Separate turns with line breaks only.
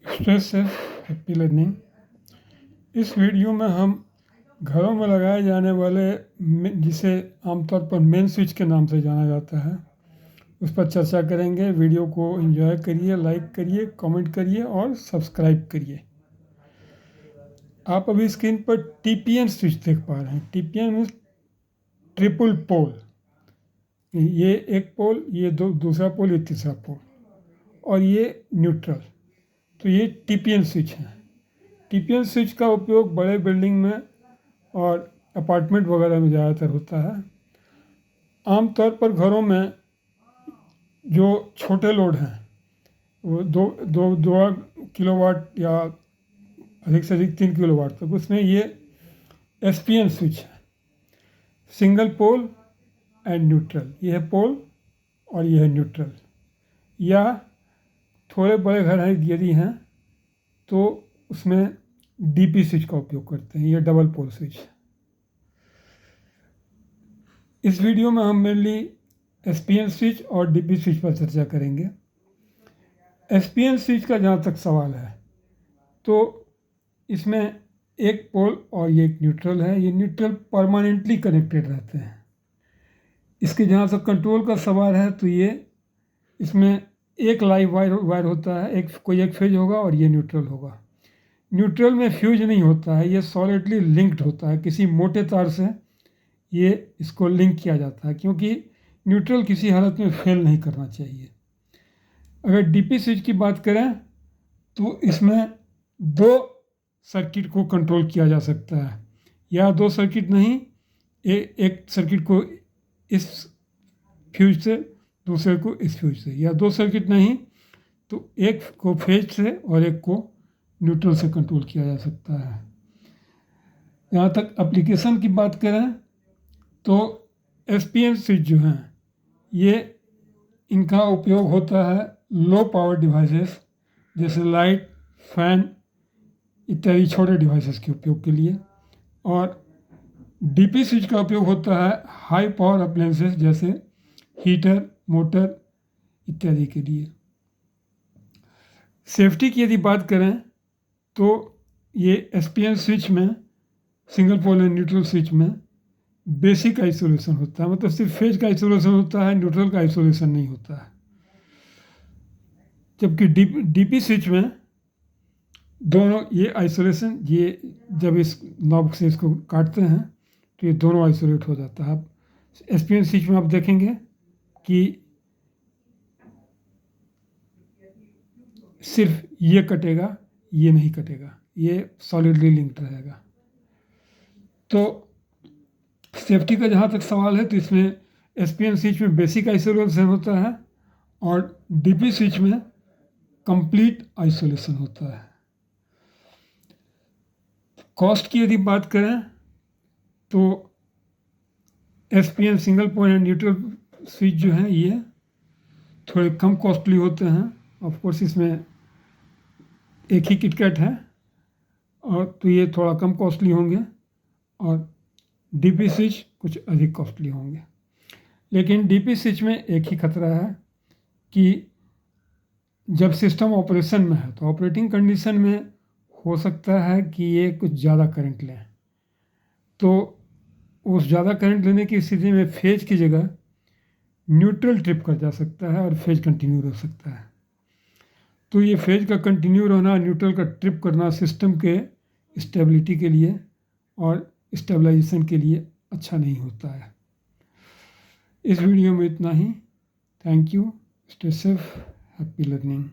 Stress से happy learning. इस video में हम घरों में लगाए जाने वाले जिसे आमतौर पर मेन स्विच के नाम से जाना जाता है उस पर चर्चा करेंगे। वीडियो को एंजॉय करिए, लाइक करिए, कमेंट करिए और सब्सक्राइब करिए। आप अभी स्क्रीन पर TPN स्विच देख पा रहे हैं। TPN means triple pole. ये एक पोल, ये दूसरा पोल, ये तीसरा पोल और ये न्यूट्रल। तो ये TPN स्विच है। TPN स्विच का उपयोग बड़े बिल्डिंग में और अपार्टमेंट वगैरह में ज़्यादातर होता है। आमतौर पर घरों में जो छोटे लोड हैं वो दो किलोवाट या अधिक से अधिक 3 किलोवाट तक, उसमें ये SPN स्विच है, सिंगल पोल एंड न्यूट्रल। ये है पोल और ये है न्यूट्रल। या थोड़े बड़े घर हैं यदि हैं तो उसमें DP स्विच का उपयोग करते हैं। ये डबल पोल स्विच है। इस वीडियो में हम मेनली SPN स्विच और DP स्विच पर चर्चा करेंगे। SPN स्विच का जहाँ तक सवाल है तो इसमें एक पोल और ये एक न्यूट्रल है। ये न्यूट्रल परमानेंटली कनेक्टेड रहते हैं। इसके जहाँ तक कंट्रोल का सवाल है तो ये इसमें एक लाइव वायर होता है, कोई एक फेज होगा और ये न्यूट्रल होगा। न्यूट्रल में फ्यूज नहीं होता है, ये सॉलिडली लिंक्ड होता है। किसी मोटे तार से ये इसको लिंक किया जाता है क्योंकि न्यूट्रल किसी हालत में फेल नहीं करना चाहिए। अगर DP स्विच की बात करें तो इसमें 2 सर्किट को कंट्रोल किया जा सकता है, या 2 सर्किट नहीं, एक सर्किट को इस फ्यूज से, दूसरे को इस फ्यूज से, या 2 सर्किट नहीं तो एक को फेज से और एक को न्यूट्रल से कंट्रोल किया जा सकता है। यहाँ तक एप्लीकेशन की बात करें तो SPN स्विच जो हैं ये इनका उपयोग होता है लो पावर डिवाइसेस जैसे लाइट, फैन इत्यादि छोटे डिवाइसेस के उपयोग के लिए। और DP स्विच का उपयोग होता है हाई पावर अप्लायंसेस जैसे हीटर, मोटर इत्यादि के लिए। सेफ्टी की यदि बात करें तो ये SPN स्विच में, single pole and neutral switch में बेसिक आइसोलेशन होता है, मतलब सिर्फ फेज का आइसोलेशन होता है, न्यूट्रल का आइसोलेशन नहीं होता है। जबकि DP स्विच में दोनों ये आइसोलेशन, ये जब इस नॉब से इसको काटते हैं तो ये दोनों आइसोलेट हो जाता है। आप SPN स्विच में आप देखेंगे कि सिर्फ ये कटेगा, ये नहीं कटेगा, ये सॉलिडली लिंक्ड रहेगा। तो सेफ्टी का जहाँ तक सवाल है तो इसमें SPN स्विच में बेसिक आइसोलेशन होता है और DP स्विच में कंप्लीट आइसोलेशन होता है। कॉस्ट की यदि बात करें तो SPN single pole and neutral switch जो हैं ये थोड़े कम कॉस्टली होते हैं। ऑफ कोर्स इसमें एक ही किटकैट है और तो ये थोड़ा कम कॉस्टली होंगे और DP स्विच कुछ अधिक कॉस्टली होंगे। लेकिन DP स्विच में एक ही खतरा है कि जब सिस्टम ऑपरेशन में है तो ऑपरेटिंग कंडीशन में हो सकता है कि ये कुछ ज़्यादा करंट लें, तो उस ज़्यादा करंट लेने की स्थिति में फेज की जगह न्यूट्रल ट्रिप कर जा सकता है और फेज कंटिन्यू रह सकता है। तो ये फेज का कंटिन्यू रहना, न्यूट्रल का ट्रिप करना सिस्टम के स्टेबिलिटी के लिए और स्टेबलाइजेशन के लिए अच्छा नहीं होता है। इस वीडियो में इतना ही। Thank you. Stay safe, happy learning.